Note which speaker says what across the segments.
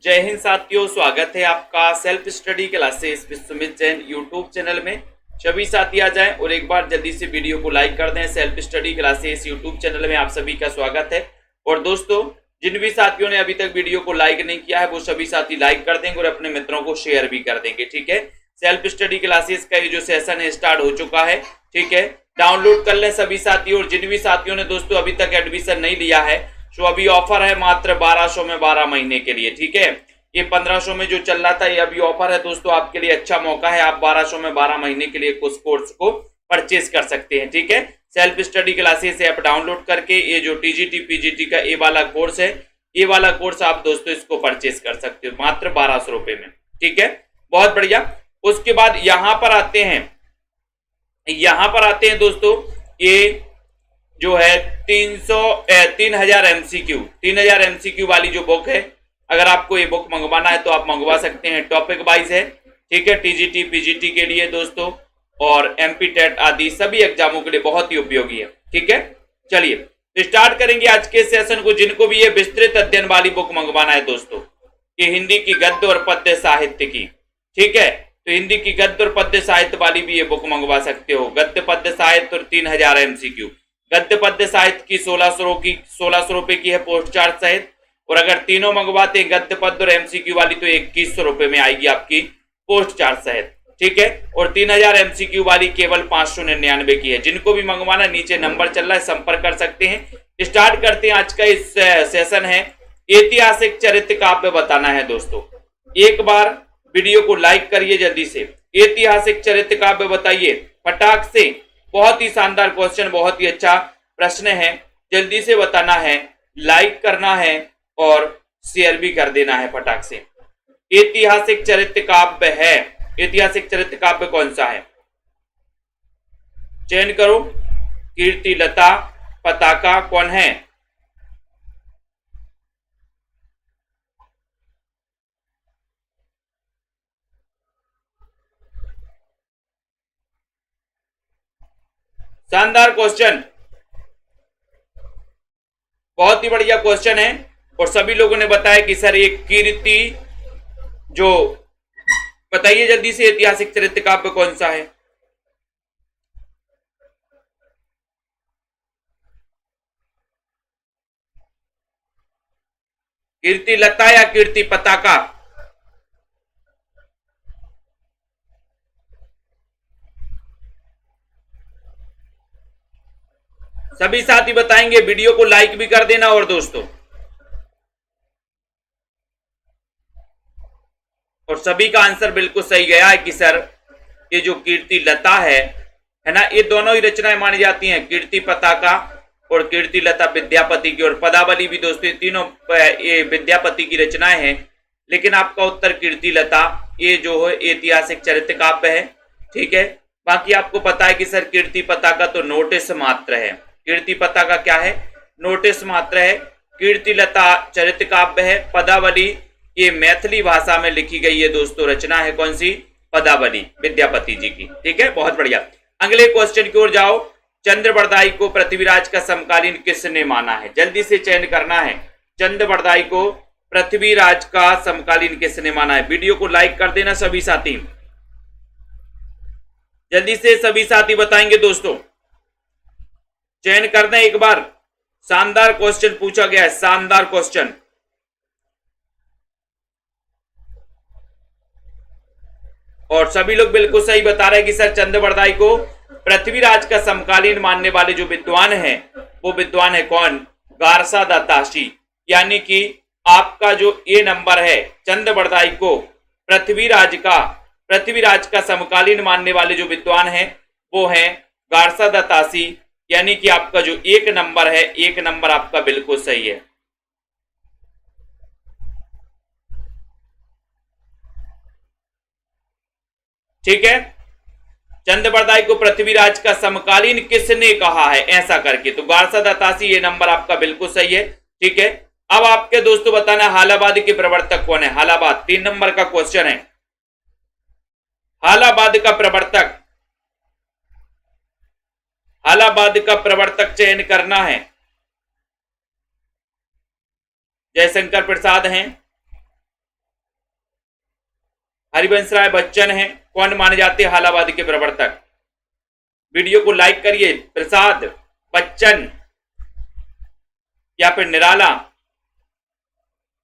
Speaker 1: जय हिंद साथियों, स्वागत है आपका self study classes Vishwamit Jain YouTube channel में। सभी साथी आ जाएं और एक बार जल्दी से वीडियो को लाइक कर दें। Self study classes YouTube channel में आप सभी का स्वागत है। और दोस्तों, जिन भी साथियों ने अभी तक वीडियो को लाइक नहीं किया है वो सभी साथी लाइक कर देंगे और अपने मित्रों को शेयर भी कर देंगे। ठीक है, सेल्फ स्टडी क्लासेस का ये जो सेशन है स्टार्ट हो चुका है। ठीक है, डाउनलोड कर लें सभी साथी। और जिन भी साथियों ने दोस्तों अभी तक एडमिशन नहीं लिया है तो अभी ऑफर है मात्र 1200 में 12 महीने के लिए। ठीक है, ये 1500 में जो चल रहा था ये अभी ऑफर है दोस्तों, आपके लिए अच्छा मौका है। आप 1200 में 12 महीने के लिए उस कोर्स को परचेज कर सकते हैं। ठीक है, self study classes app download करके ये जो टीजीटी पीजीटी का ए वाला कोर्स है, ये वाला कोर्स आप दोस्तों इसको परचेज कर सकते हो मात्र 1200 रुपए में। ठीक है, बहुत बढ़िया। उसके बाद यहां पर आते हैं दोस्तों, ये जो है 3000 एमसीक्यू वाली जो बुक है, अगर आपको ये बुक मंगवाना है तो आप मंगवा सकते हैं। टॉपिक वाइज है। ठीक है, टीजीटी पीजीटी के लिए दोस्तों और एमपी टेट आदि सभी एग्जामों के लिए बहुत ही उपयोगी है। ठीक है, चलिए तो स्टार्ट करेंगे आज के सेशन को। जिनको भी ये विस्तृत अध्ययन वाली बुक मंगवाना है दोस्तों, ये हिंदी की गद्य और पद्य साहित्य की। ठीक है, तो हिंदी की गद्य और पद्य साहित्य वाली भी ये बुक मंगवा सकते हो। गद्य पद्य साहित्य और 3000 एमसीक्यू। गद्य पद्य साहित्य की 1600 रुपए की है पोस्ट चार्ज सहित। और अगर तीनों मंगवाते हैं गद्य पद्य और एमसीक्यू वाली तो 2100 रुपए में आएगी आपकी पोस्ट चार्ज सहित। ठीक है, और 3000 एमसीक्यू वाली केवल 599 की है। जिनको भी मंगवाना नीचे नंबर चल रहा है, संपर्क कर सकते हैं। स्टार्ट करते हैं। आज का इस सेशन है ऐतिहासिक चरित्र काव्य बताना है दोस्तों। एक बार वीडियो को लाइक करिए जल्दी से। ऐतिहासिक चरित्र काव्य बताइए फटाक से। बहुत ही शानदार क्वेश्चन, बहुत ही अच्छा प्रश्न है। जल्दी से बताना है, लाइक करना है और शेयर भी कर देना है फटाक से। ऐतिहासिक चरित्र काव्य है, ऐतिहासिक चरित्र काव्य कौन सा है? चयन करो। कीर्ति लता, पताका कौन है? शानदार क्वेश्चन, बहुत ही बढ़िया क्वेश्चन है। और सभी लोगों ने बताया कि सर एक कीर्ति, जो बताइए जल्दी से ऐतिहासिक चरित्र काव्य कौन सा है? कीर्ति लता या कीर्ति पताका? सभी साथी बताएंगे। वीडियो को लाइक भी कर देना। और दोस्तों, और सभी का आंसर बिल्कुल सही गया है कि सर ये जो कीर्ति लता है ना, ये दोनों ही रचनाएं मानी जाती हैं। कीर्ति पताका और कीर्ति लता विद्यापति की, और पदावली भी दोस्तों, ये तीनों ये विद्यापति की रचनाएं हैं। लेकिन आपका उत्तर कीर्ति लता ये जो है ऐतिहासिक चरित्र काव्य है। ठीक है, बाकी आपको पता है कि सर कीर्ति पताका तो नोटिस मात्र है। कीर्ति पताका क्या है? नोटिस मात्र है। कीर्ति लता चरित्र काव्य है। पदावली ये मैथिली भाषा में लिखी गई है दोस्तों, रचना है कौन सी? पदावली विद्यापति जी की। ठीक है, बहुत बढ़िया। अगले क्वेश्चन की ओर जाओ। चंद्रबरदाई को पृथ्वीराज का समकालीन किसने माना है? जल्दी से चयन करना है। चंद्रबरदाई को पृथ्वीराज का समकालीन किसने माना है? वीडियो को लाइक कर देना सभी साथी। जल्दी से सभी साथी बताएंगे दोस्तों। चयन करना एक बार। शानदार क्वेश्चन पूछा गया है, शानदार क्वेश्चन। और सभी लोग बिल्कुल सही बता रहे हैं कि सर चंद्रबरदाई को पृथ्वीराज का समकालीन मानने वाले जो विद्वान है वो विद्वान है कौन? गारसा दत्ताशी। यानी कि आपका जो ए नंबर है, चंद्रबरदाई को पृथ्वीराज का समकालीन मानने वाले जो विद्वान है वो है गारसा दत्ताशी। यानी कि आपका जो एक नंबर है, एक नंबर आपका बिल्कुल सही है। ठीक है, चंद्रबरदाई को पृथ्वीराज का समकालीन किसने कहा है, ऐसा करके। तो गारसा दत्ताशी ये नंबर आपका बिल्कुल सही है। ठीक है, अब आपके दोस्तों बताना हालाबाद के प्रवर्तक कौन है? हालाबाद 3 नंबर का क्वेश्चन है। हालाबाद का प्रवर्तक, हालाबाद का प्रवर्तक चयन करना है। जयशंकर प्रसाद हैं, हरिवंश राय बच्चन है, कौन माने जाते हैं हालावादी के प्रवर्तक? वीडियो को लाइक करिए। प्रसाद, बच्चन या फिर निराला?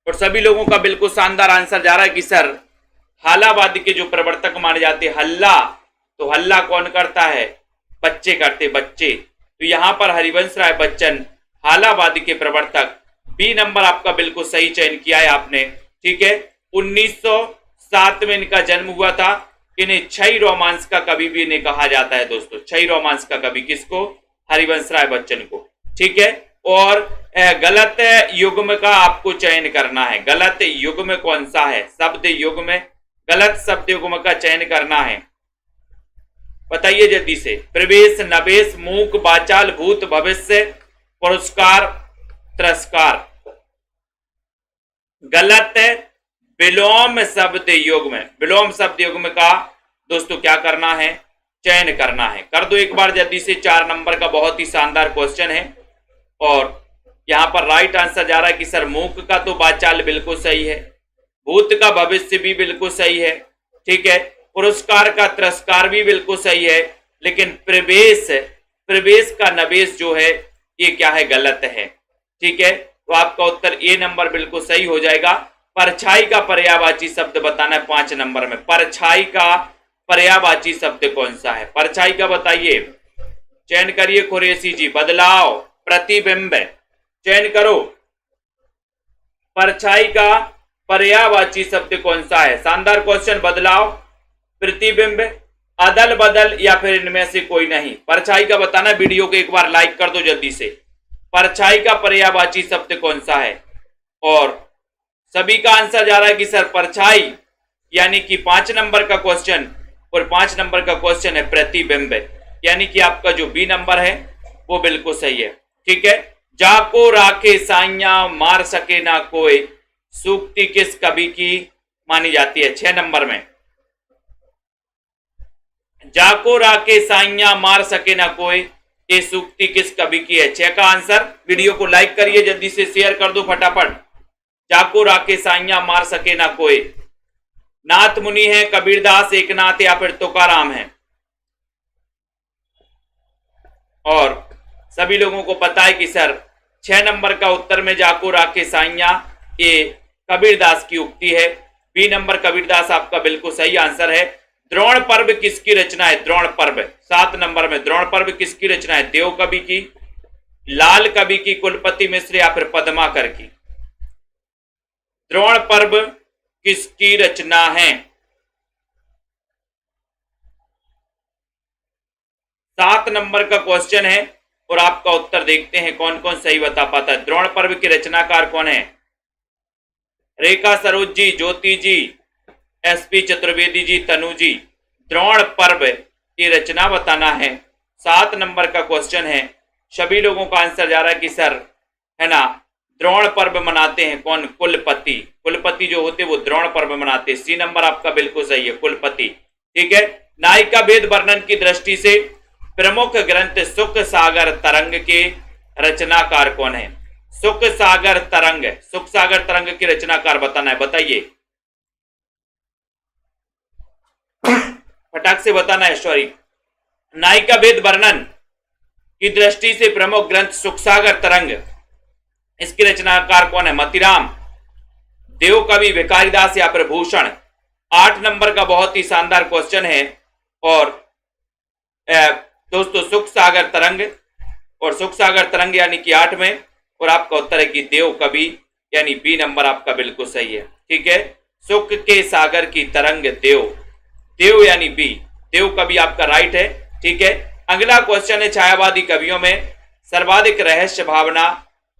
Speaker 1: और सभी लोगों का बिल्कुल शानदार आंसर जा रहा है कि सर हालावादी के जो प्रवर्तक माने जाते हैं हल्ला, तो हल्ला कौन करता है? बच्चे करते, बच्चे। तो यहां पर हरिवंश राय बच्चन हालावादी के प्रवर्तक। बी नंबर आपका बिल्कुल सही चयन किया है आपने, ठीक है। 1907 में इनका जन्म हुआ था। इन्हें क्षय रोमांस का कवि भी इन्हें कहा जाता है दोस्तों, क्षय रोमांस का कवि। किसको? हरिवंश राय बच्चन को, ठीक है। और गलत युग्म का आपको चयन करना है। गलत युग्म कौन सा है? शब्द युग्म, गलत शब्द युग्म का चयन करना है, बताइए जल्दी से। प्रवेश, नवेश, मूक, वाचाल, भूत, भविष्य, पुरस्कार, तिरस्कार। गलत है विलोम शब्द युग्म। विलोम शब्द युग्म का दोस्तों क्या करना है? चयन करना है। कर दो एक बार जल्दी से। 4 नंबर का बहुत ही शानदार क्वेश्चन है। और यहां पर राइट आंसर जा रहा है कि सर मूक का तो वाचाल बिल्कुल सही है, भूत का भविष्य भी बिल्कुल सही है, ठीक है। पुरस्कार का तिरस्कार भी बिल्कुल सही है, लेकिन प्रवेश का नवेश जो है ये क्या है? गलत है, ठीक है। तो आपका उत्तर ए नंबर बिल्कुल सही हो जाएगा। परछाई का पर्यायवाची शब्द बताना है 5 नंबर में। परछाई का पर्यायवाची शब्द कौन सा है? परछाई का बताइए, चयन करिए कुरैशी जी। बदलाव, प्रतिबिंब, चयन करो। परछाई का पर्यायवाची शब्द कौन सा है? शानदार क्वेश्चन। बदलाव, प्रतिबिंब, अदल बदल या फिर इनमें से कोई नहीं? परछाई का बताना। वीडियो को एक बार लाइक कर दो जल्दी से। परछाई का पर्यायवाची शब्द कौन सा है? और सभी का आंसर जा रहा है कि सर परछाई, यानी कि 5 नंबर का क्वेश्चन। और 5 नंबर का क्वेश्चन है प्रतिबिंब, यानी कि आपका जो बी नंबर है वो बिल्कुल सही है, ठीक है। जाको राखे साइया मार सके ना कोई, सूक्ति किस कवि की मानी जाती है? 6 नंबर में। जाको राखे साइया मार सके ना कोई, ये सूक्ति किस कवि की है? 6 का आंसर। वीडियो को लाइक करिए जल्दी से, शेयर कर दो फटाफट। जाको राखे साइया मार सके ना कोई। नाथ मुनि है, कबीरदास, एकनाथ या फिर तुकाराम है? और सभी लोगों को पता है कि सर 6 नंबर का उत्तर में जाको राखे साइया ये कबीरदास की उक्ति है। बी नंबर कबीरदास आपका बिल्कुल सही आंसर है। द्रोण पर्व किसकी रचना है? द्रोण पर्व 7 नंबर में। द्रोण पर्व किसकी रचना है? देव कवि की, लाल कवि की, कुलपति मिश्र या फिर पद्माकर की? द्रोण पर्व किसकी रचना है? 7 नंबर का क्वेश्चन है और आपका उत्तर देखते हैं कौन कौन सही बता पाता है। द्रोण पर्व के रचनाकार कौन है? रेखा सरोज जी, ज्योति जी, एसपी चतुर्वेदी जी, तनु जी। द्रोण पर्व की रचना बताना है। 7 नंबर का क्वेश्चन है। सभी लोगों का आंसर जा रहा है कि सर है ना द्रोण पर्व मनाते हैं कौन? कुलपति। कुलपति जो होते वो द्रोण पर्व मनाते हैं। सी नंबर आपका बिल्कुल सही है, कुलपति, ठीक है। नायिका भेद वर्णन की दृष्टि से प्रमुख ग्रंथ सुख सागर तरंग के रचनाकार कौन है? सुख सागर तरंग, सुख सागर तरंग के रचनाकार बताना है, बताइए फटाक से बताना है। सॉरी, नायिका भेद वर्णन की दृष्टि से प्रमुख ग्रंथ सुख सागर तरंग, इसके रचनाकार कौन है? मतीराम, देव कवि, भिखारीदास या फिर भूषण? 8 नंबर का बहुत ही शानदार क्वेश्चन है। और दोस्तों सुख सागर तरंग, और सुख सागर तरंग यानी कि 8 में, और आपका उत्तर है कि देव कवि, यानी बी नंबर आपका बिल्कुल सही है, ठीक है। सुख के सागर की तरंग देव, देव यानी बी, देव कवि आपका राइट है, ठीक है। अगला क्वेश्चन है छायावादी कवियों में सर्वाधिक रहस्य भावना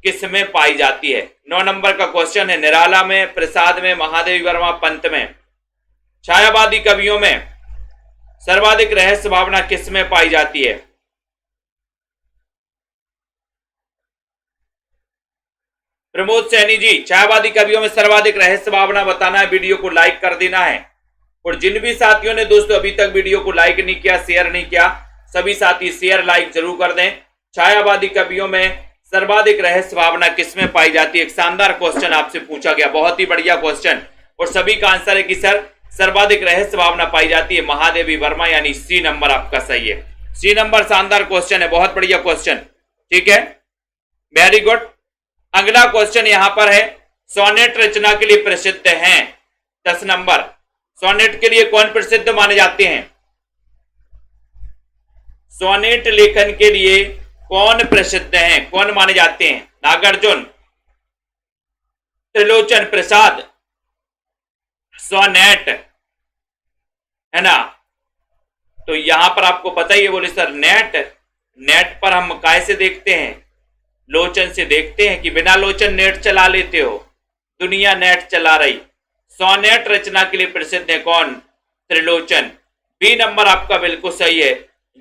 Speaker 1: किसमें पाई जाती है? 9 नंबर का क्वेश्चन है। निराला में, प्रसाद में, महादेवी वर्मा, पंत में? छायावादी कवियों में सर्वाधिक रहस्य भावना किसमें पाई जाती है? प्रमोद सैनी जी, छायावादी कवियों में सर्वाधिक रहस्य भावना बताना है, वीडियो को लाइक कर देना है। और जिन भी साथियों ने दोस्तों अभी तक वीडियो को लाइक नहीं किया, शेयर नहीं किया, सभी साथी शेयर लाइक जरूर कर दें। छायावादी कवियों में सर्वाधिक रहस्य भावना किसमें पाई जाती है? एक शानदार क्वेश्चन आपसे पूछा गया, बहुत ही बढ़िया क्वेश्चन, और सभी का आंसर है कि सर सर्वाधिक रहस्य भावना पाई जाती है? महादेवी वर्मा, यानी सी नंबर आपका सही है। सी नंबर शानदार क्वेश्चन है, बहुत बढ़िया क्वेश्चन। ठीक है, वेरी गुड। अगला क्वेश्चन यहां पर है, सोनेट रचना के लिए प्रसिद्ध हैं। 10 नंबर, सोनेट के लिए कौन प्रसिद्ध माने जाते हैं? सोनेट लेखन के लिए कौन प्रसिद्ध हैं, कौन माने जाते हैं? नागार्जुन, त्रिलोचन प्रसाद, सोनेट, है ना? तो यहां पर आपको पता ही है, बोले सर नेट, नेट पर हम कैसे देखते हैं? लोचन से देखते हैं कि बिना लोचन नेट चला लेते हो? दुनिया नेट चला रही। सोनेट रचना के लिए प्रसिद्ध है कौन? त्रिलोचन। बी नंबर आपका बिल्कुल सही है।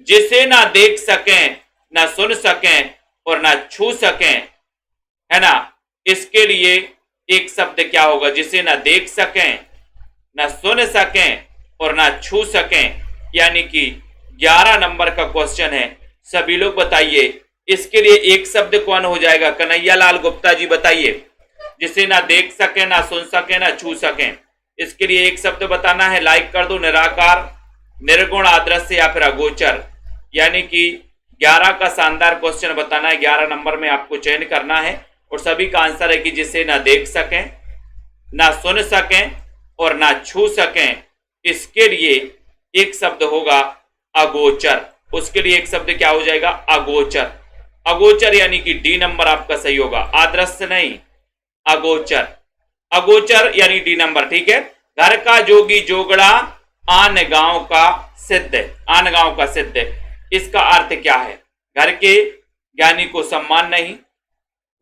Speaker 1: जिसे ना देख सकें, ना सुन सकें और ना छू सकें, है ना, इसके लिए एक शब्द क्या होगा? जिसे ना देख सकें, ना सुन सकें और ना छू सकें, यानी कि 11 नंबर का क्वेश्चन है। सभी लोग बताइए, इसके लिए एक शब्द कौन हो जाएगा? कन्हैया लाल गुप्ता जी बताइए। जिसे ना देख सके, ना सुन सके, ना छू सके, इसके लिए एक शब्द बताना है। लाइक कर दो। निराकार, निर्गुण, आदर्श या फिर अगोचर। यानी कि 11 का शानदार क्वेश्चन बताना है। 11 नंबर में आपको चयन करना है और सभी का आंसर है कि जिसे ना देख सकें, ना सुन सकें और ना छू सकें, इसके लिए एक शब्द होगा अगोचर। उसके लिए एक शब्द क्या हो जाएगा? अगोचर। अगोचर यानी कि डी नंबर आपका सही होगा। आदर्श नहीं, अगोचर। अगोचर यानी डी नंबर। ठीक है। घर का जोगी जोगड़ा, आन गांव का सिद्ध। आन गांव का सिद्ध, इसका अर्थ क्या है? घर के ज्ञानी को सम्मान नहीं,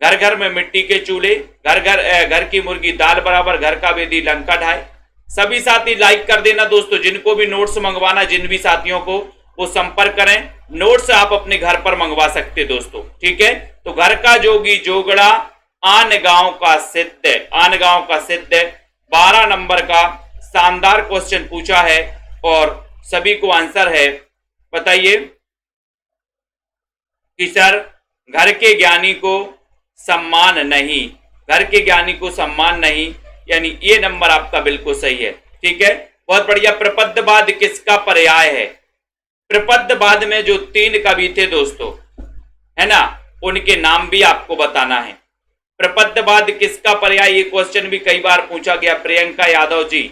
Speaker 1: घर घर में मिट्टी के चूल्हे, घर की मुर्गी दाल बराबर, घर का वेदी लंका ढाए। सभी साथी लाइक कर देना दोस्तों। जिनको भी नोट्स मंगवाना, जिन भी साथियों को, वो संपर्क करें। नोट्स आप अपने घर पर मंगवा सकते दोस्तों। ठीक है। तो घर का जोगी जोगड़ा, आन गांव का सिद्ध। आन गांव का सिद्ध 12 नंबर का शानदार क्वेश्चन पूछा है और सभी को आंसर है। बताइए कि सर घर के ज्ञानी को सम्मान नहीं, घर के ज्ञानी को सम्मान नहीं, यानी ये नंबर आपका बिल्कुल सही है। ठीक है, बहुत बढ़िया। प्रपद्यवाद किसका पर्याय है? प्रपद्यवाद में जो 3 कवि थे दोस्तों, है ना, उनके नाम भी आपको बताना है। प्रपद्यवाद किसका पर्याय? ये क्वेश्चन भी कई बार पूछा गया। प्रियंका यादव जी,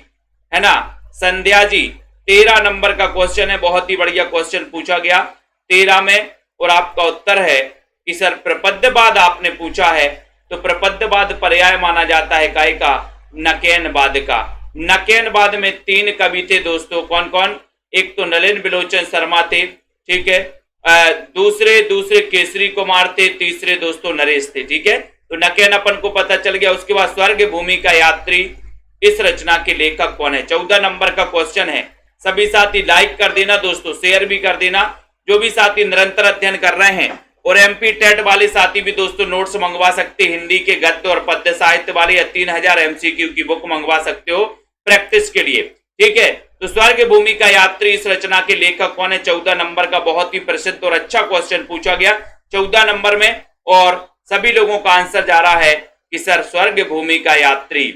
Speaker 1: है ना, संध्या जी। 13 नंबर का क्वेश्चन है, बहुत ही बढ़िया क्वेश्चन पूछा गया 13 में। और आपका उत्तर है कि सर प्रपद्यवाद आपने पूछा है तो प्रपद्यवाद पर्याय माना जाता है काय का? नकेनवाद का। नकेनवाद में 3 कवि थे दोस्तों। कौन कौन? एक तो नलिन बिलोचन शर्मा थे, ठीक है, दूसरे केसरी कुमार थे, तीसरे दोस्तों नरेश थे। ठीक है, तो नकेन अपन को पता चल गया। उसके बाद स्वर्ग भूमि का यात्री, इस रचना के लेखक कौन है? 14 नंबर का क्वेश्चन है। सभी साथी लाइक कर देना दोस्तों, शेयर भी कर देना। जो भी साथी निरंतर अध्ययन कर रहे हैं और एमपी टेट वाले साथी भी दोस्तों नोट्स मंगवा सकते हैं। हिंदी के गद्य और पद्य साहित्य वाले, या 3000 एमसीक्यू की बुक मंगवा सकते हो प्रैक्टिस के लिए। ठीक है, तो स्वर्ग भूमि का यात्री, इस रचना के लेखक कौन है? 14 नंबर का बहुत ही प्रसिद्ध और अच्छा क्वेश्चन पूछा गया 14 नंबर में। और सभी लोगों का आंसर जा रहा है कि सर स्वर्ग भूमि का यात्री।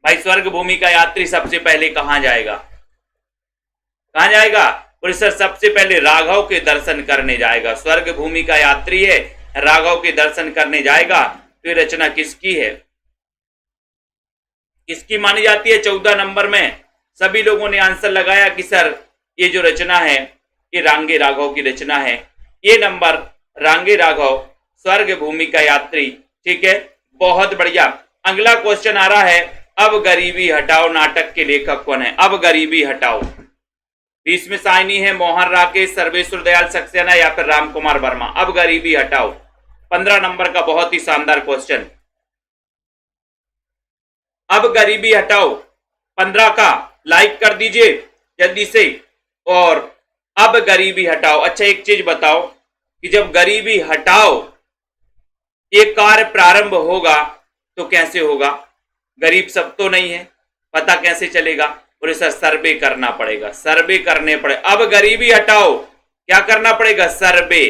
Speaker 1: भाई स्वर्ग भूमि का यात्री सबसे पहले कहां जाएगा? कहां जाएगा? और सर सबसे पहले राघव के दर्शन करने जाएगा। स्वर्ग भूमि का यात्री है, राघव के दर्शन करने जाएगा। तो रचना किसकी है? किसकी मानी जाती है? 14 नंबर में सभी लोगों ने आंसर लगाया कि सर ये जो रचना है ये रांगे राघव की रचना है। ये नंबर रांगे राघव, स्वर्ग भूमि का यात्री। ठीक है, बहुत बढ़िया। अगला क्वेश्चन आ रहा है, अब गरीबी हटाओ नाटक के लेखक कौन है? अब गरीबी हटाओ, इसमें साइनी है मोहन राकेश, सर्वेश्वर दयाल सक्सेना या फिर राम कुमार वर्मा। अब गरीबी हटाओ 15 नंबर का बहुत ही शानदार क्वेश्चन। अब गरीबी हटाओ 15 का लाइक कर दीजिए जल्दी से। और अब गरीबी हटाओ, अच्छा एक चीज बताओ कि जब गरीबी हटाओ ये कार्य प्रारंभ होगा तो कैसे होगा? गरीब सब तो नहीं है, पता कैसे चलेगा? और इसे सर्वे करना पड़ेगा, सर्वे करने पड़े। अब गरीबी हटाओ, क्या करना पड़ेगा? सर्वे।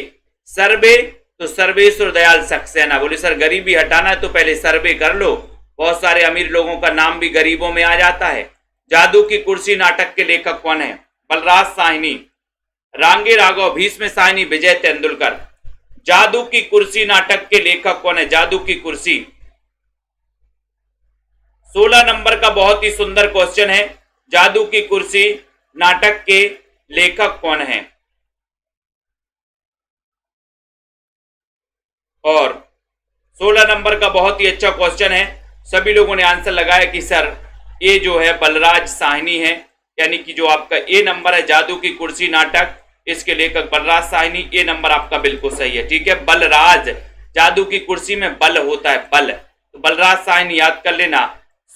Speaker 1: सर्वे तो सर्वेश्वर दयाल सक्सेना। बोले सर गरीबी हटाना है तो पहले सर्वे कर लो। बहुत सारे अमीर लोगों का नाम भी गरीबों में आ जाता है, जादू की कुर्सी नाटक के लेखक कौन है? बलराज साहनी, रांगे राघव, भीष्म साहनी, विजय तेंदुलकर। जादू की कुर्सी नाटक के लेखक कौन है? जादू की कुर्सी। 16 नंबर का बहुत ही सुंदर क्वेश्चन है। जादू की कुर्सी नाटक के लेखक कौन है? और 16 नंबर का बहुत ही अच्छा क्वेश्चन है। सभी लोगों ने आंसर लगाया कि सर ये जो है बलराज साहनी है, यानी कि जो आपका ए नंबर है जादू की कुर्सी नाटक, इसके लेखक बलराज साहनी। ए नंबर आपका बिल्कुल सही है। ठीक है, बलराज, जादू की कुर्सी में बल होता है, बल, तो बलराज साहनी याद कर लेना।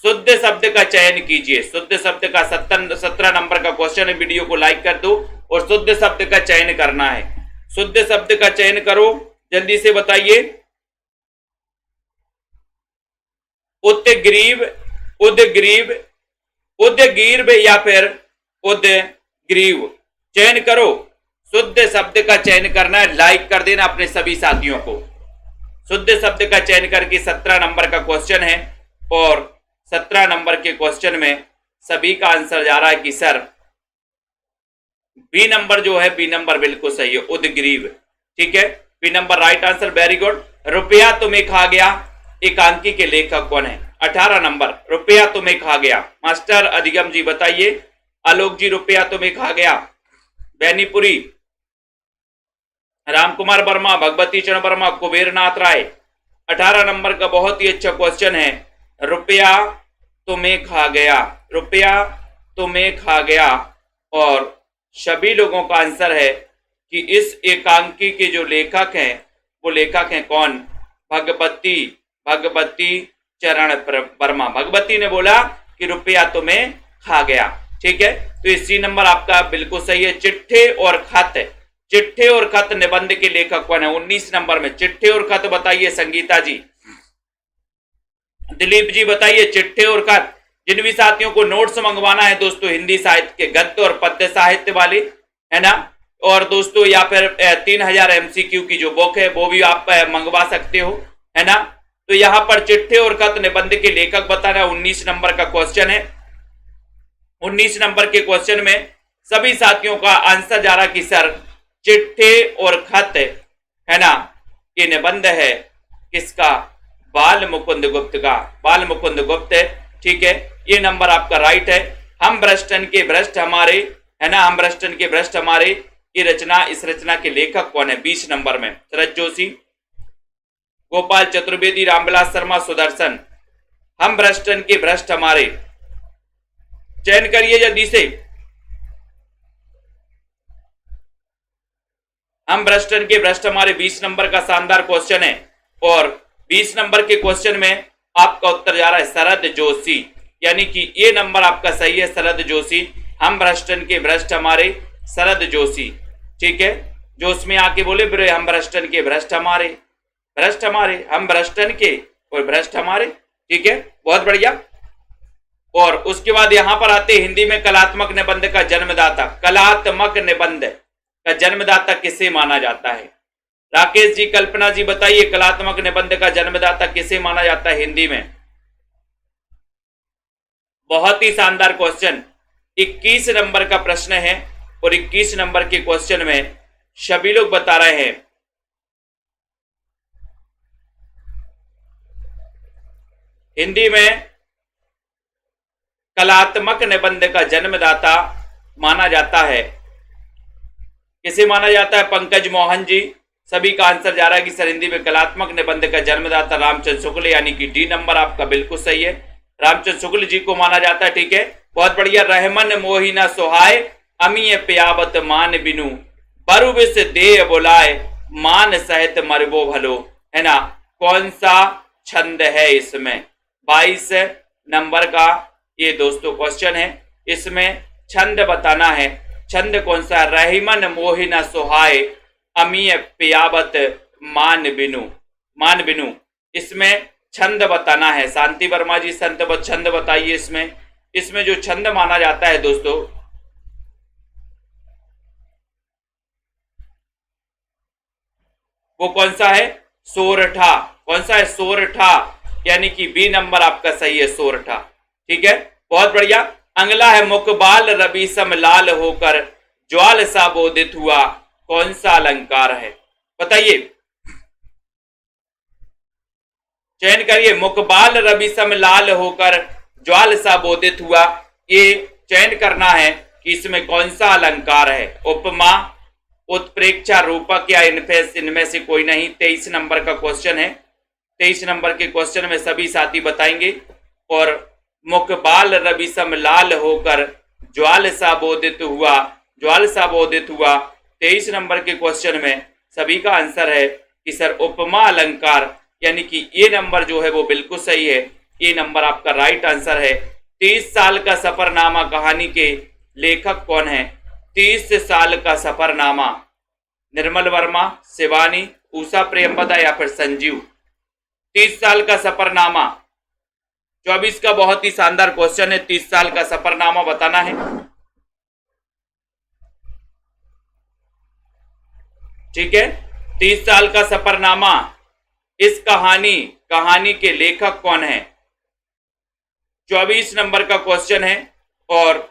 Speaker 1: शुद्ध शब्द का चयन कीजिए। शुद्ध शब्द का 17 नंबर का क्वेश्चन है। वीडियो को लाइक कर दो और शुद्ध शब्द का चयन करना है। शुद्ध शब्द का चयन करो, जल्दी से बताइए। उद्ग्रीव, उद्ग्रीव, उद्गीर्भ या फिर उद्ग्रीव, चयन करो। शुद्ध शब्द का चयन करना है। लाइक कर देना अपने सभी साथियों को। शुद्ध शब्द का चयन करके 17 नंबर का क्वेश्चन है और 17 नंबर के क्वेश्चन में सभी का आंसर जा रहा है कि सर बी नंबर जो है, बी नंबर बिल्कुल सही है, उद्ग्रीव। ठीक है, B number right answer, very good. रुपया तुम्हें खा गया एकांकी के लेखक कौन है? 18 नंबर, रुपया तुम्हें खा गया। मास्टर अधिगम जी बताइए। आलोक जी, रुपया तुम्हें खा गया। बैनीपुरी, रामकुमार वर्मा, भगवती चरण वर्मा, कुबेरनाथ राय। 18 नंबर का बहुत ही अच्छा क्वेश्चन है। रुपया तुम्हें खा गया, रुपया तुम्हें खा गया। और सभी लोगों का आंसर है कि इस एकांकी के जो लेखक हैं वो लेखक हैं कौन? भगवती, भगवती चरण वर्मा। भगवती ने बोला कि रुपया तुम्हें खा गया। ठीक है, तो ये सी नंबर आपका बिल्कुल सही है। चिट्ठे और खत, चिट्ठे और खत निबंध के लेखक कौन है? 19 नंबर में चिट्ठे और खत बताइए। संगीता जी, दिलीप जी बताइए। चिट्ठे और खत, जिन भी साथियों को नोट्स मंगवाना है दोस्तों हिंदी साहित्य के, गद्य और पद्य साहित्य वाले, है ना, और दोस्तों या फिर 3000 MCQ की जो बुक है वो भी आप मंगवा सकते हो, है ना। तो यहां पर चिट्ठे और खत निबंध के लेखक बताना 19 नंबर का क्वेश्चन है। 19 नंबर के क्वेश्चन में सभी साथियों का आंसर जा रहा कि सर चिट्ठे और खत, है ना, ये निबंध है किसका? बाल मुकुंद गुप्त का। बाल मुकुंद गुप्त है। ठीक है, ये नंबर आपका राइट है। हम भ्रष्टन के भ्रष्ट हमारे, है ना, हम भ्रष्टन के भ्रष्ट हमारे, ये रचना, इस रचना के लेखक कौन है? 20 नंबर में शरद जोशी, गोपाल चतुर्वेदी, रामविलास शर्मा, सुदर्शन। हम भ्रष्टन के भ्रष्ट हमारे, चयन करिए जल्दी से। हम भ्रष्टन के भ्रष्ट हमारे 20 नंबर का शानदार क्वेश्चन है। और 20 नंबर के क्वेश्चन में आपका उत्तर जा रहा है शरद जोशी, यानी कि ये नंबर आपका सही है, शरद जोशी। हम भ्रष्टन के भ्रष्ट हमारे, शरद जोशी। ठीक है, जोश में आके बोले हम भ्रष्टन के भ्रष्ट हमारे, भ्रष्ट हमारे, हम भ्रष्टन के और भ्रष्ट हमारे। ठीक है, बहुत बढ़िया। और उसके बाद यहां पर आते हिंदी में कलात्मक निबंध का जन्मदाता। कलात्मक निबंध का जन्मदाता किसे माना जाता है? राकेश जी, कल्पना जी बताइए, कलात्मक निबंध का जन्मदाता किसे माना जाता है हिंदी में? बहुत ही शानदार क्वेश्चन। 21 नंबर का प्रश्न है और 21 नंबर के क्वेश्चन में सभी लोग बता रहे हैं हिंदी में कलात्मक निबंध का जन्मदाता माना जाता है, किसे माना जाता है? पंकज मोहन जी। सभी का आंसर जा रहा है कि सर हिंदी में कलात्मक निबंध का जन्मदाता रामचंद्र शुक्ल, यानी कि डी नंबर आपका बिल्कुल सही है, रामचंद्र शुक्ल जी को माना जाता है। ठीक है, बहुत बढ़िया। रहमन मोहिना सोहाय, अमीय प्यावत मान बिनु, बरु विस देह बुलाए, मान सहित मरबो भलो, है ना। कौन सा छंद है इसमें? 22 नंबर का ये दोस्तों क्वेश्चन है। इसमें छंद बताना है। छंद कौन सा? रहमन मोहिना सोहाय, अमीय प्यावत मान बिनु, मान बिनु। इसमें छंद बताना है। शांति वर्मा जी, संत छंद बताइए। इसमें जो छंद माना जाता है दोस्तों, वो कौन सा है? सोरठा। कौन सा है? सोरठा, यानी कि बी नंबर आपका सही है, सोरठा। ठीक है, बहुत बढ़िया। अगला है मुकबाल रवि सम लाल होकर ज्वाल सा बोधित हुआ, कौन सा अलंकार है? बताइए, चयन करिए। मुकबाल रवि सम लाल होकर ज्वाल सा बोधित हुआ, ये चयन करना है कि इसमें कौन सा अलंकार है। उपमा, उत्प्रेक्षा, रूपक या इनमें से कोई नहीं। 23 नंबर का क्वेश्चन है। 23 नंबर के क्वेश्चन में सभी साथी बताएंगे। और मुकबाल रवि सम लाल होकर ज्वाल सा बोधित हुआ, ज्वाल सा बोधित हुआ, 23 नंबर के क्वेश्चन में सभी का आंसर है कि सर उपमा अलंकार, यानी कि ये नंबर जो है वो बिल्कुल सही है। ये नंबर आपका राइट आंसर है। 30 साल का सफरनामा कहानी के लेखक कौन है? 30 साल का सफरनामा, निर्मल वर्मा, शिवानी, उषा प्रेमवदा या फिर संजीव। 30 साल का सफरनामा 24 का बहुत ही शानदार क्वेश्चन है। 30 साल का सफरनामा बताना है। ठीक है, 30 साल का सफरनामा, इस कहानी के लेखक कौन है? 24 नंबर का क्वेश्चन है। और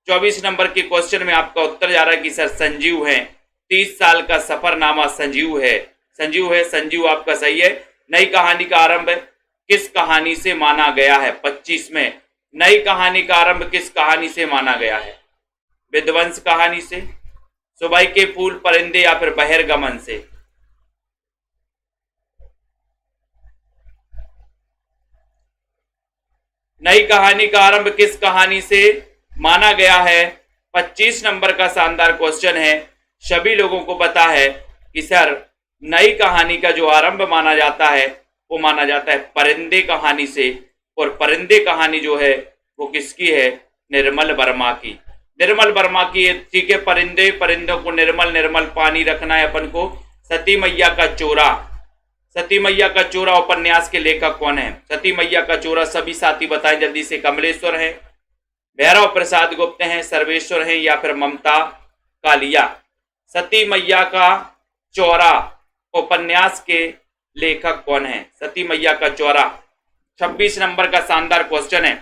Speaker 1: 24 नंबर के क्वेश्चन में आपका उत्तर जा रहा है कि सर संजीव है। 30 साल का सफरनामा संजीव है, संजीव है, संजीव आपका सही है। नई कहानी का आरंभ किस कहानी से माना गया है? 25 में नई कहानी का आरंभ किस कहानी से माना गया है? विध्वंस कहानी से, सुबह के फूल, परिंदे या फिर बहिर्गमन से? नई कहानी का आरंभ किस कहानी से माना गया है? 25 नंबर का शानदार क्वेश्चन है। सभी लोगों को पता है कि सर नई कहानी का जो आरंभ माना जाता है वो माना जाता है परिंदे कहानी से। और परिंदे कहानी जो है वो किसकी है? निर्मल वर्मा की। निर्मल वर्मा की। ठीक है, परिंदों को निर्मल निर्मल पानी रखना है अपन को। सती मैया का चोरा, सती मैया का चोरा उपन्यास के लेखक कौन है? सती मैया का चोरा सभी साथी बताएं जल्दी से। कमलेश्वर है, भैरव प्रसाद गुप्त हैं, सर्वेश्वर हैं या फिर ममता कालिया? सती मैया का चौरा उपन्यास के लेखक कौन है? सती मैया का चौरा। 26 नंबर का शानदार क्वेश्चन है।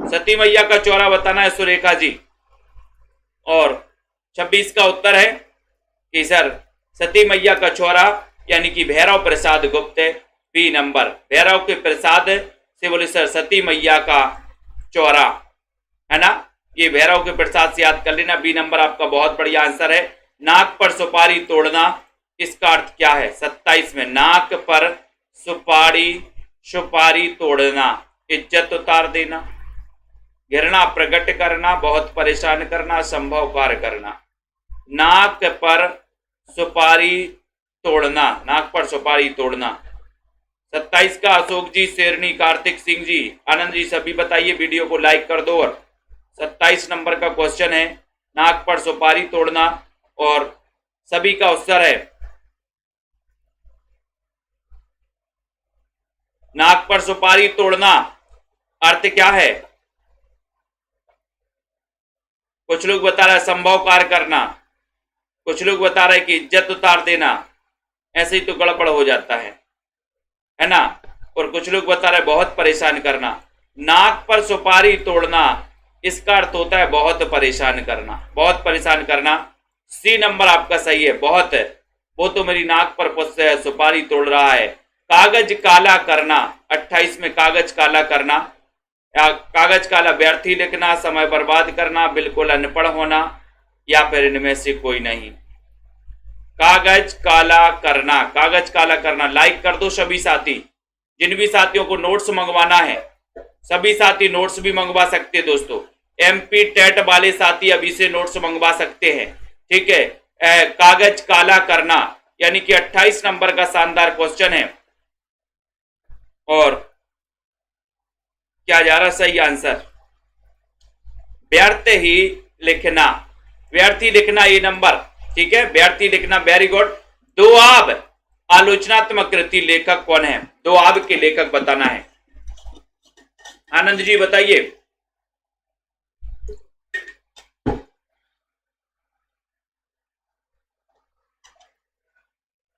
Speaker 1: सती मैया का चौरा बताना है सुरेखा जी। और 26 का उत्तर है कि सर सती मैया का चौरा यानी कि भैरव प्रसाद गुप्त। बी नंबर, भैरव के प्रसाद से बोले सर सती मैया का चौरा, है ना? ये भैरव के प्रसाद से याद कर लेना। बी नंबर आपका बहुत बढ़िया आंसर है। नाक पर सुपारी तोड़ना, इसका अर्थ क्या है? 27 में नाक पर सुपारी तोड़ना, इज्जत उतार देना, घृणा प्रकट करना, बहुत परेशान करना, संभव कार्य करना। नाक पर सुपारी तोड़ना, नाक पर सुपारी तोड़ना। 27 का अशोक जी, शेरनी, कार्तिक सिंह जी, आनंद जी सभी बताइए। वीडियो को लाइक कर दो। और 27 नंबर का क्वेश्चन है नाक पर सुपारी तोड़ना। और सभी का उत्तर है नाक पर सुपारी तोड़ना अर्थ क्या है? कुछ लोग बता रहे संभव कार्य करना, कुछ लोग बता रहे कि इज्जत उतार देना। ऐसे ही तो गड़बड़ हो जाता है ना? और कुछ लोग बता रहे बहुत परेशान करना। नाक पर सुपारी तोड़ना इसका अर्थ होता है बहुत परेशान करना, बहुत परेशान करना। सी नंबर आपका सही है। बहुत है वो तो मेरी नाक पर सुपारी तोड़ रहा है। कागज काला करना, 28 में कागज काला करना, या कागज काला व्यर्थी लिखना, समय बर्बाद करना, बिल्कुल अनपढ़ होना या फिर इनमें से कोई नहीं। कागज काला करना, कागज काला करना। लाइक कर दो सभी साथी। जिन भी साथियों को नोट्स मंगवाना है सभी साथी नोट्स भी मंगवा सकते हैं दोस्तों। एमपी टेट वाले साथी अभी से नोट्स मंगवा सकते हैं। ठीक है, कागज काला करना यानी कि 28 नंबर का शानदार क्वेश्चन है। और क्या जा रहा सही आंसर? व्यर्थ ही लिखना, व्यर्थी लिखना ये नंबर। ठीक है, व्यर्थी लिखना, वेरी गुड। दोआब आलोचनात्मक कृति लेखक कौन है? दोआब के लेखक बताना है। आनंद जी बताइए।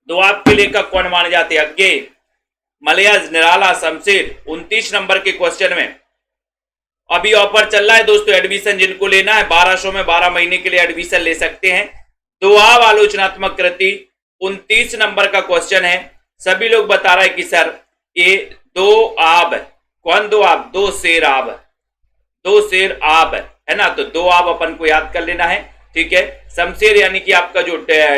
Speaker 1: दोआब के लेखक कौन माने जाते हैं? अज्ञे, मलयाज, निराला, शमशेर। 29 नंबर के क्वेश्चन में अभी ऑफर चल रहा है दोस्तों, एडमिशन जिनको लेना है 1200 में 12 महीने के लिए एडमिशन ले सकते हैं। दोआब आलोचनात्मक कृति 29 नंबर का क्वेश्चन है। सभी लोग बता रहे हैं कि सर ये दो आब, कौन दो आब? दो शेर आब, दो शेर आब है ना, तो दो आब अपन को याद कर लेना है। ठीक है, शमशेर यानी कि आपका जो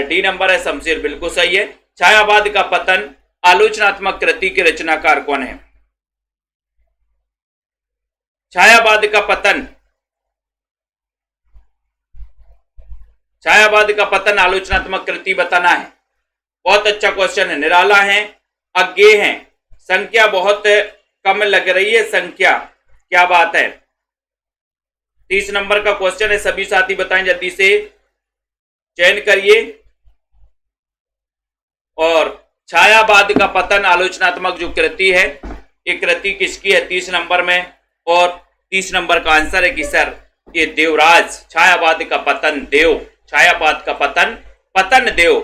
Speaker 1: डी नंबर है शमशेर बिल्कुल सही है। छायावाद का पतन आलोचनात्मक कृति के रचनाकार कौन है? छायावाद का पतन, छायावाद का पतन आलोचनात्मक कृति बताना है। बहुत अच्छा क्वेश्चन है, निराला है, अज्ञेय है, संख्या बहुत कम लग रही है संख्या, क्या बात है। 30 नंबर का क्वेश्चन है, सभी साथी बताएं जल्दी से, चयन करिए। और छायावाद का पतन आलोचनात्मक जो कृति है, ये कृति किसकी है 30 नंबर में? और 30 नंबर का आंसर है कि सर ये देवराज, छायावाद का पतन देव, छायावाद का पतन, पतन देव,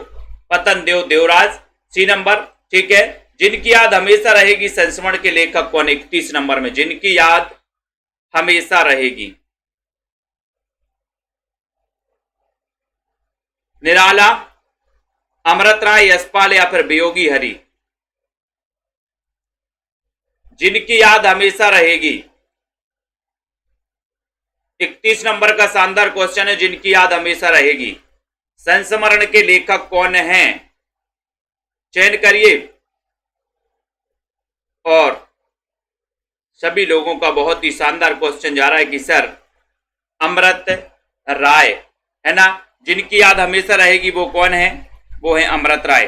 Speaker 1: पतन देव देवराज। सी नंबर, ठीक है। जिनकी याद हमेशा रहेगी संस्मरण के लेखक कौन? 31 नंबर में, जिनकी याद हमेशा रहेगी, निराला, अमृत राय, यशपाल या फिर वियोगी हरि? जिनकी याद हमेशा रहेगी, 31 नंबर का शानदार क्वेश्चन है, जिनकी याद हमेशा रहेगी, संस्मरण के लेखक कौन हैं? चयन करिए। और सभी लोगों का बहुत ही शानदार क्वेश्चन जा रहा है कि सर अमृत राय है ना, जिनकी याद हमेशा रहेगी वो कौन है? वो है अमृत राय।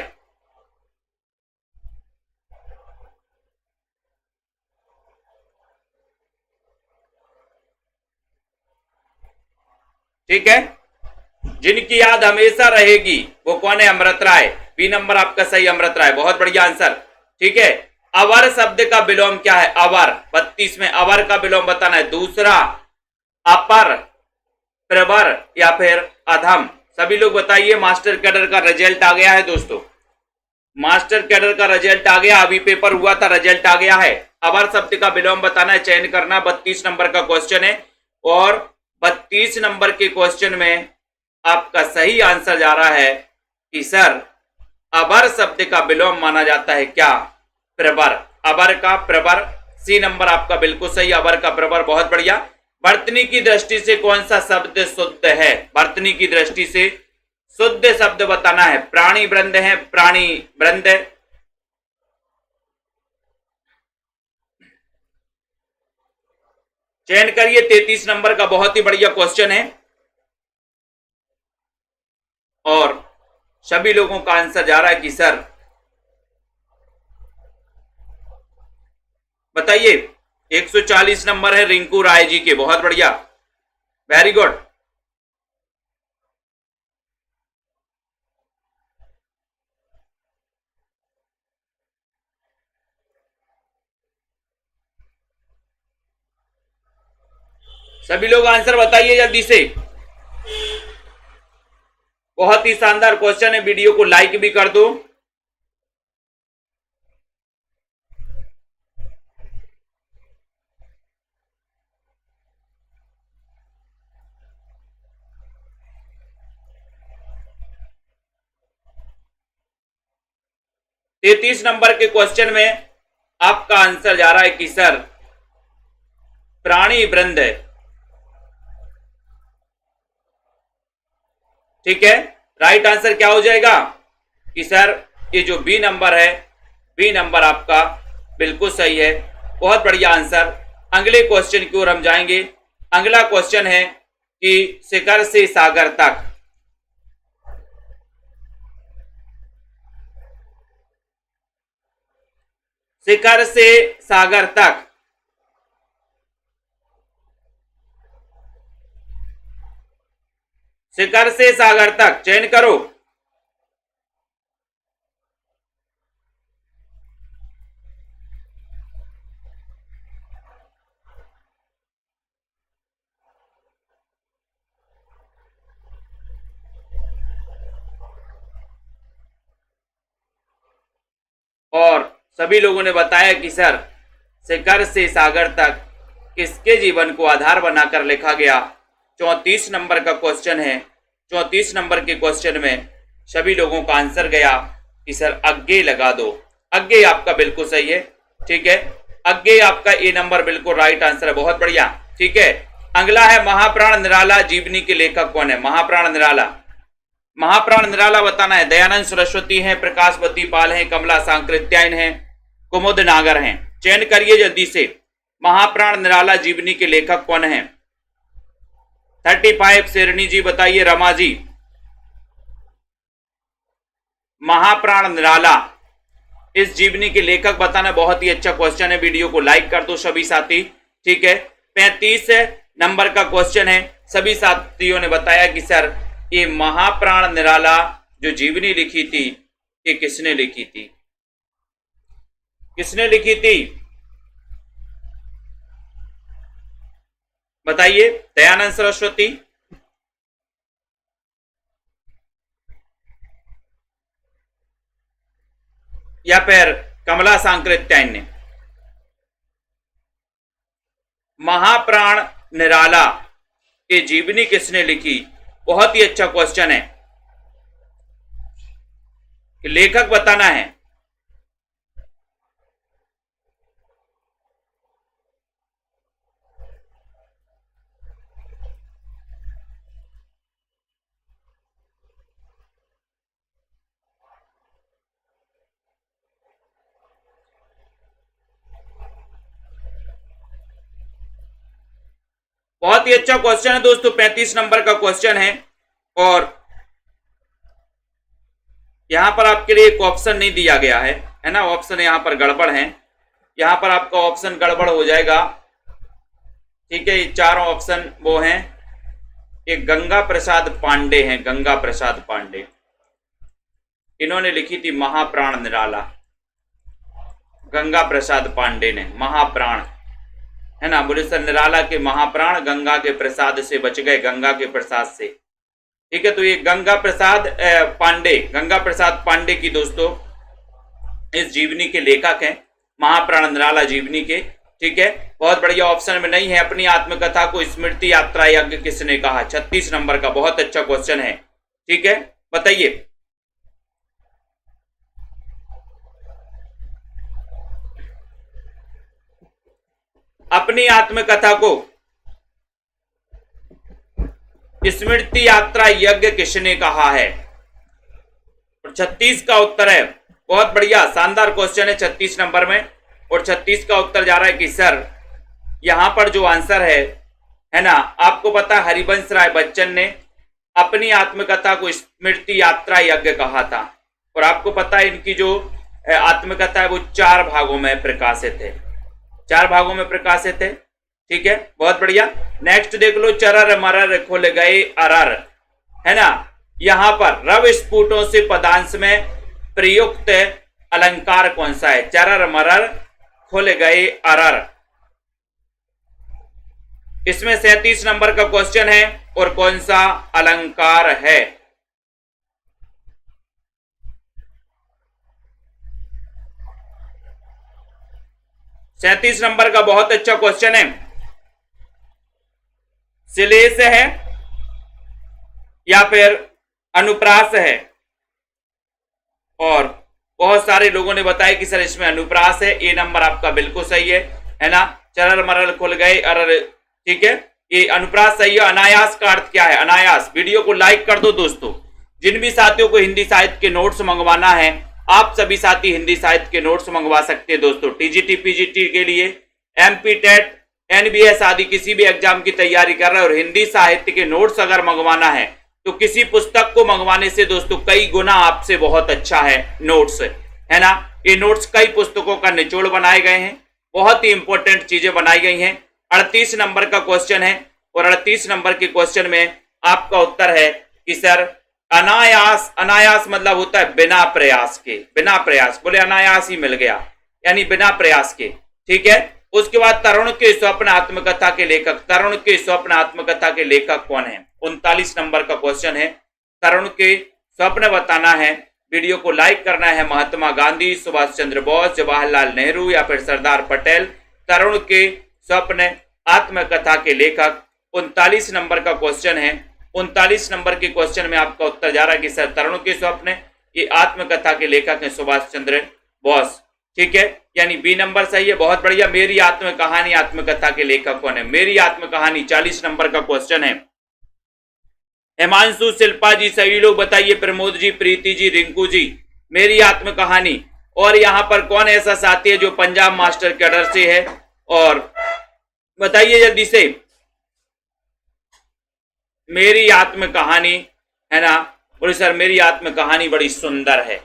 Speaker 1: ठीक है, जिनकी याद हमेशा रहेगी वो कौन है? अमृत राय। बी नंबर आपका सही, अमृत राय, बहुत बढ़िया आंसर। ठीक है, अवर शब्द का विलोम क्या है? अवर, 32 में अवर का विलोम बताना है। दूसरा अपर, प्रवर या फिर अधम? सभी लोग बताइए। मास्टर कैडर का रिजल्ट आ गया है दोस्तों, मास्टर कैडर का रिजल्ट आ गया, अभी पेपर हुआ था, रिजल्ट आ गया है। अवर शब्द का विलोम बताना है, चयन करना। 32 नंबर का क्वेश्चन है और 32 नंबर के क्वेश्चन में आपका सही आंसर जा रहा है कि सर अबर शब्द का विलोम माना जाता है क्या? प्रवर, अबर का प्रवर। सी नंबर आपका बिल्कुल सही, अबर का प्रवर, बहुत बढ़िया। वर्तनी की दृष्टि से कौन सा शब्द शुद्ध है? वर्तनी की दृष्टि से शुद्ध शब्द बताना है। प्राणी वृंद है, प्राणी वृंद, चयन करिए। 33 नंबर का बहुत ही बढ़िया क्वेश्चन है और सभी लोगों का आंसर जा रहा है कि सर बताइए। 140 नंबर है रिंकू राय जी के, बहुत बढ़िया, वेरी गुड। सभी लोग आंसर बताइए जल्दी से, बहुत ही शानदार क्वेश्चन है। वीडियो को लाइक भी कर दो। तैतीस नंबर के क्वेश्चन में आपका आंसर जा रहा है कि सर प्राणी वृंद है। ठीक है, राइट आंसर क्या हो जाएगा कि सर ये जो बी नंबर है, बी नंबर आपका बिल्कुल सही है, बहुत बढ़िया आंसर। अगले क्वेश्चन की ओर हम जाएंगे। अगला क्वेश्चन है कि शिखर से सागर तक, शिखर से सागर तक शिखर से सागर तक, चयन करो। और सभी लोगों ने बताया कि सर शिखर से सागर तक किसके जीवन को आधार बनाकर लिखा गया? 34 नंबर का क्वेश्चन है। 34 नंबर के क्वेश्चन में सभी लोगों का आंसर गया कि सर अज्ञेय लगा दो। अज्ञेय आपका बिल्कुल सही है, ठीक है। अज्ञेय आपका ए नंबर बिल्कुल राइट आंसर है, बहुत बढ़िया, ठीक है। अगला है महाप्राण निराला जीवनी के लेखक कौन है? महाप्राण निराला, महाप्राण निराला बताना है। दयानंद सरस्वती हैं, प्रकाशवती पाल हैं, कमला सांकृत्यायन हैं, कुमुद नागर हैं। चयन करिए जल्दी से। महाप्राण निराला जीवनी के लेखक कौन है? 35 शेरनी जी बताइए। रमा जी, महाप्राण निराला इस जीवनी के लेखक बताना। बहुत ही अच्छा क्वेश्चन है, वीडियो को लाइक कर दो सभी साथी, ठीक है। 35 नंबर का क्वेश्चन है। सभी साथियों ने बताया कि सर ये महाप्राण निराला जो जीवनी लिखी थी ये किसने लिखी थी? किसने लिखी थी बताइए। दयानंद सरस्वती, या फिर कमला सांकृत्यायन ने? महाप्राण निराला ये जीवनी किसने लिखी? बहुत ही अच्छा क्वेश्चन है, लेखक बताना है। बहुत ही अच्छा क्वेश्चन है दोस्तों, 35 नंबर का क्वेश्चन है। और यहां पर आपके लिए एक ऑप्शन नहीं दिया गया है ना, ऑप्शन यहां पर गड़बड़ है। यहां पर आपका ऑप्शन गड़बड़ हो जाएगा, ठीक है। ये चारों ऑप्शन वो हैं, ये गंगा प्रसाद पांडे हैं, गंगा प्रसाद पांडे, इन्होंने लिखी थी महाप्राण निराला। गंगा प्रसाद पांडे ने महाप्राण, है ना। बोले सर निराला के महाप्राण गंगा के प्रसाद से बच गए, गंगा के प्रसाद से, ठीक है। तो ये गंगा प्रसाद पांडे, गंगा प्रसाद पांडे की दोस्तों इस जीवनी के लेखक हैं, महाप्राण निराला जीवनी के, ठीक है। बहुत बढ़िया, ऑप्शन में नहीं है। अपनी आत्मकथा को स्मृति यात्रा यज्ञ किसने कहा? 36 नंबर का बहुत अच्छा क्वेश्चन है, ठीक है। बताइए। अपनी आत्मकथा को स्मृति यात्रा यज्ञ किसने कहा है? और 36 का उत्तर है, बहुत बढ़िया, शानदार क्वेश्चन है 36 नंबर में। और 36 का उत्तर जा रहा है कि सर यहां पर जो आंसर है ना, आपको पता है हरिवंश राय बच्चन ने अपनी आत्मकथा को स्मृति यात्रा यज्ञ कहा था। और आपको पता है इनकी जो आत्मकथा है वो 4 भागों में प्रकाशित है, 4 भागों में प्रकाशित है, ठीक है। बहुत बढ़िया। नेक्स्ट देख लो, चरर मरर खुल गए अरर, है ना। यहां पर रव स्फुटों से पदांश में प्रयुक्त अलंकार कौन सा है? चरर मरर खुल गए अरर। इसमें 37 नंबर का क्वेश्चन है और कौन सा अलंकार है? सैंतीस नंबर का बहुत अच्छा क्वेश्चन है। श्लेष है या फिर अनुप्रास है? और बहुत सारे लोगों ने बताया कि सर इसमें अनुप्रास है। ए नंबर आपका बिल्कुल सही है ना। चरर मरल खुल गए अरर, ठीक है, ये अनुप्रास सही है। अनायास का अर्थ क्या है? अनायास। वीडियो को लाइक कर दो दोस्तों। जिन भी साथियों को हिंदी साहित्य के नोट्स मंगवाना है, आप सभी साथी हिंदी साहित्य के नोट्स मंगवा सकते हैं दोस्तों। टीजीटी पीजीटी के लिए, एमपी टेट, एनबीएस आदि किसी भी एग्जाम की तैयारी कर रहे हैं और हिंदी साहित्य के नोट्स अगर मंगवाना है तो किसी पुस्तक को मंगवाने से दोस्तों कई गुना आपसे बहुत अच्छा है नोट्स, है ना। ये नोट्स कई पुस्तकों का निचोड़ बनाए गए हैं, बहुत ही इंपॉर्टेंट चीजें बनाई गई हैं। 38 नंबर का क्वेश्चन है और 38 नंबर के क्वेश्चन में आपका उत्तर है कि सर अनायास। अनायास मतलब होता है बिना प्रयास के, बिना प्रयास, बोले अनायास ही मिल गया, यानी बिना प्रयास के, ठीक है। उसके बाद तरुण के स्वप्न आत्मकथा के लेखक, तरुण के स्वप्न आत्मकथा के लेखक कौन है? 39 नंबर का क्वेश्चन है। तरुण के स्वप्न बताना है। वीडियो को लाइक करना है। महात्मा गांधी, सुभाष चंद्र बोस, जवाहरलाल नेहरू या फिर सरदार पटेल। तरुण के स्वप्न आत्मकथा के लेखक। 39 नंबर का क्वेश्चन है। 39 नंबर के क्वेश्चन में आपका उत्तर जा रहा है कि सर तरुण के स्वप्न, ये आत्मकथा के लेखक हैं सुभाष चंद्र बोस। ठीक है, यानी बी नंबर सही है, बहुत बढ़िया। मेरी आत्मकहानी आत्मकथा के लेखक कौन है? मेरी आत्मकहानी 40 नंबर का क्वेश्चन है। हिमांशु, शिल्पा जी सही लोग बताइए, प्रमोद जी, प्रीति जी, रिंकू जी, मेरी आत्मकहानी। और यहां पर कौन ऐसा साथी है जो पंजाब मास्टर कैडर से है? और बताइए जल्दी से, मेरी आत्मकहानी है ना। बोले सर मेरी आत्मकहानी बड़ी सुंदर है।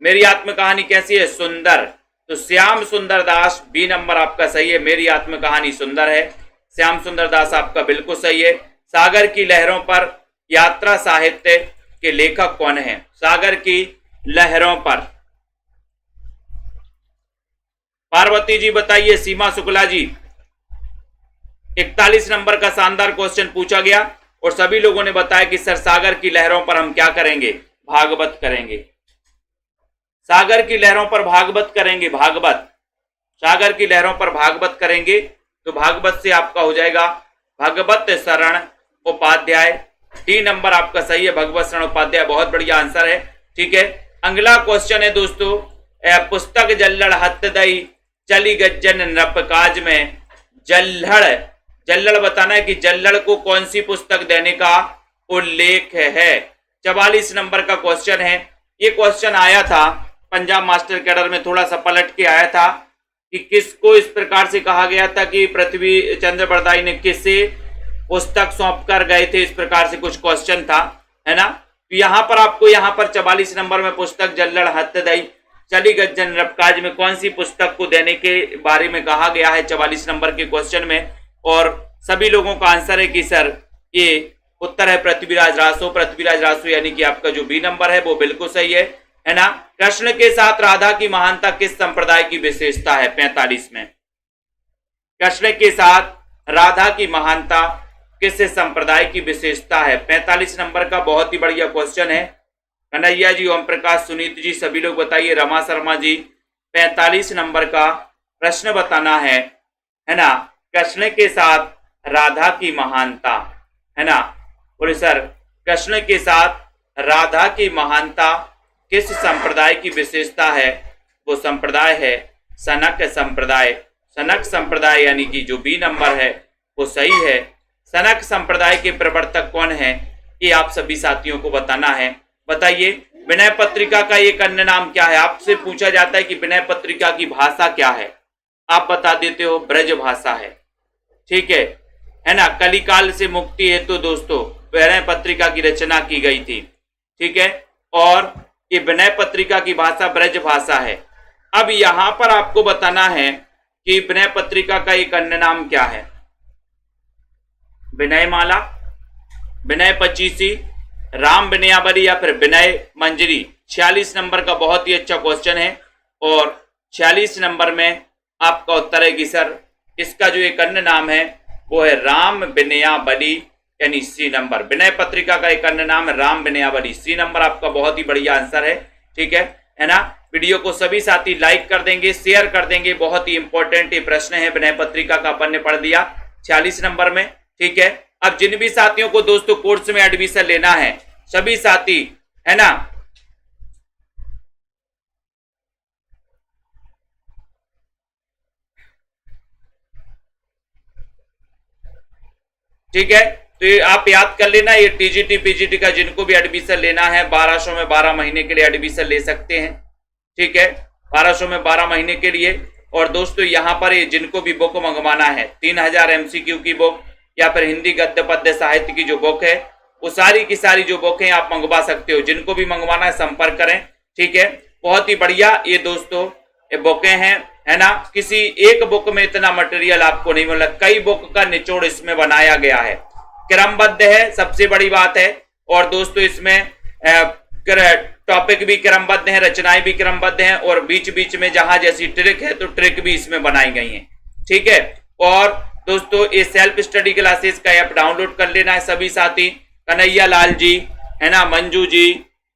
Speaker 1: मेरी आत्मकहानी कैसी है? सुंदर। तो श्याम सुंदर दास, बी नंबर आपका सही है, मेरी आत्मकहानी सुंदर है। श्याम सुंदर दास आपका बिल्कुल सही है। सागर की लहरों पर यात्रा साहित्य के लेखक कौन है? सागर की लहरों पर, पार्वती जी बताइए, सीमा शुक्ला जी। 41 नंबर का शानदार क्वेश्चन पूछा गया और सभी लोगों ने बताया कि सर सागर की लहरों पर हम क्या करेंगे? भागवत करेंगे। सागर की लहरों पर भागवत करेंगे, भागवत। सागर की लहरों पर भागवत करेंगे तो भागवत से आपका हो जाएगा भगवत शरण उपाध्याय। डी नंबर आपका सही है, भगवत शरण उपाध्याय, बहुत बढ़िया आंसर है। ठीक है, अगला क्वेश्चन है दोस्तों, पुस्तक जल्लड़ हत दई चली गज्जन नृपकाज में। जल्लड़, जल्लड़ बताना है कि जल्लड़ को कौन सी पुस्तक देने का उल्लेख है। 44 नंबर का क्वेश्चन है। ये क्वेश्चन आया था पंजाब मास्टर कैडर में, थोड़ा सा पलट के आया था कि किसको इस प्रकार से कहा गया था कि पृथ्वी चंद्र बरदाई ने किसे पुस्तक सौंप कर गए थे, इस प्रकार से कुछ क्वेश्चन था, है ना। तो यहाँ पर आपको, यहाँ पर 44 नंबर में पुस्तक जल्लड़ हत दई चली गज्जन नृपकाज में कौन सी पुस्तक को देने के बारे में कहा गया है 44 नंबर के क्वेश्चन में। और सभी लोगों का आंसर है कि सर ये उत्तर है पृथ्वीराज रासो। पृथ्वीराज रासो यानी कि आपका जो बी नंबर है वो बिल्कुल सही है ना। कृष्ण के साथ राधा की महानता किस संप्रदाय की विशेषता है? 45 में कृष्ण के साथ राधा की महानता किस संप्रदाय की विशेषता है? 45 नंबर का बहुत ही बढ़िया क्वेश्चन है। कन्हैया जी, ओम प्रकाश, सुनीत जी, सभी लोग बताइए। रमा शर्मा जी, 45 नंबर का प्रश्न बताना है ना। कृष्ण के साथ राधा की महानता, है ना। बोले सर कृष्ण के साथ राधा की महानता किस संप्रदाय की विशेषता है? वो संप्रदाय है सनक संप्रदाय। सनक संप्रदाय यानी कि जो बी नंबर है वो सही है। सनक संप्रदाय के प्रवर्तक कौन है? ये आप सभी साथियों को बताना है। बताइए, विनय पत्रिका का एक अन्य नाम क्या है? आपसे पूछा जाता है कि विनय पत्रिका की भाषा क्या है, आप बता देते हो ब्रज भाषा है। ठीक है ना। कलिकाल से मुक्ति हेतु तो दोस्तों विनय पत्रिका की रचना की गई थी। ठीक है, और ये विनय पत्रिका की भाषा ब्रज भाषा है। अब यहां पर आपको बताना है कि विनय पत्रिका का एक अन्य नाम क्या है? विनय माला, विनय पचीसी, राम विनयावली या फिर विनय मंजरी। 46 नंबर का बहुत ही अच्छा क्वेश्चन है और 46 नंबर में आपका उत्तर है कि सर इसका जो एक अन्य नाम है वो है राम विनयावली, यानी सी नंबर। विनय पत्रिका का एक अन्य नाम है राम विनयावली, सी नंबर आपका बहुत ही बढ़िया आंसर है। ठीक है ना। वीडियो को सभी साथी लाइक कर देंगे, शेयर कर देंगे, बहुत ही इंपॉर्टेंट ये प्रश्न है। विनय पत्रिका का अपन ने पढ़ दिया 46 नंबर में। ठीक है, अब जिन भी साथियों को दोस्तों कोर्स में एडमिशन लेना है, सभी साथी, है ना, ठीक है, तो ये आप याद कर लेना। ये टीजीटी पीजीटी का जिनको भी एडमिशन लेना है 1200 में 12 महीने के लिए एडमिशन ले सकते हैं। ठीक है, 1200 में 12 महीने के लिए। और दोस्तों यहाँ पर ये जिनको भी बुक मंगवाना है, 3000 एमसीक्यू की बुक या फिर हिंदी गद्य पद्य साहित्य की जो बुक है, वो सारी की सारी जो बुक है आप मंगवा सकते हो। जिनको भी मंगवाना है संपर्क करें। ठीक है, बहुत ही बढ़िया ये दोस्तों ये बुकें हैं, है ना। किसी एक बुक में इतना मटेरियल आपको नहीं मिला, कई बुक का निचोड़ इसमें बनाया गया है, क्रमबद्ध है, सबसे बड़ी बात है। और दोस्तों इसमें टॉपिक भी क्रमबद्ध है, रचनाएं भी क्रमबद्ध हैं और बीच बीच में जहां जैसी ट्रिक है तो ट्रिक भी इसमें बनाई गई है। ठीक है, और दोस्तों ये सेल्फ स्टडी क्लासेस का ऐप डाउनलोड कर लेना है सभी साथी। कन्हैया लाल जी, है ना, मंजू जी,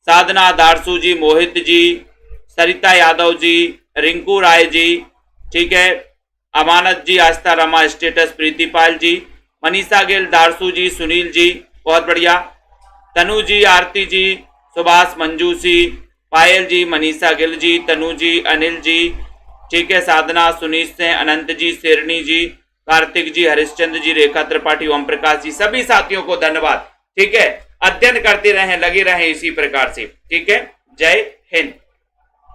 Speaker 1: साधना दारसू जी, मोहित जी, सरिता यादव जी, रिंकू राय जी, ठीक है, अमानत जी, आस्था रमा स्टेटस, प्रीतिपाल जी, मनीषा गिल, दारसू जी, सुनील जी, बहुत बढ़िया, तनु जी, आरती जी, सुभाष, मंजू जी, पायल जी, मनीषा गिल जी, तनु जी, अनिल जी, ठीक है, साधना, सुनील से, अनंत जी, शेरनी जी, कार्तिक जी, हरिश्चंद्र जी, रेखा त्रिपाठी, ओम प्रकाश जी, सभी साथियों को धन्यवाद। ठीक है, अध्ययन करते रहें, लगे रहें इसी प्रकार से। ठीक है, जय हिंद।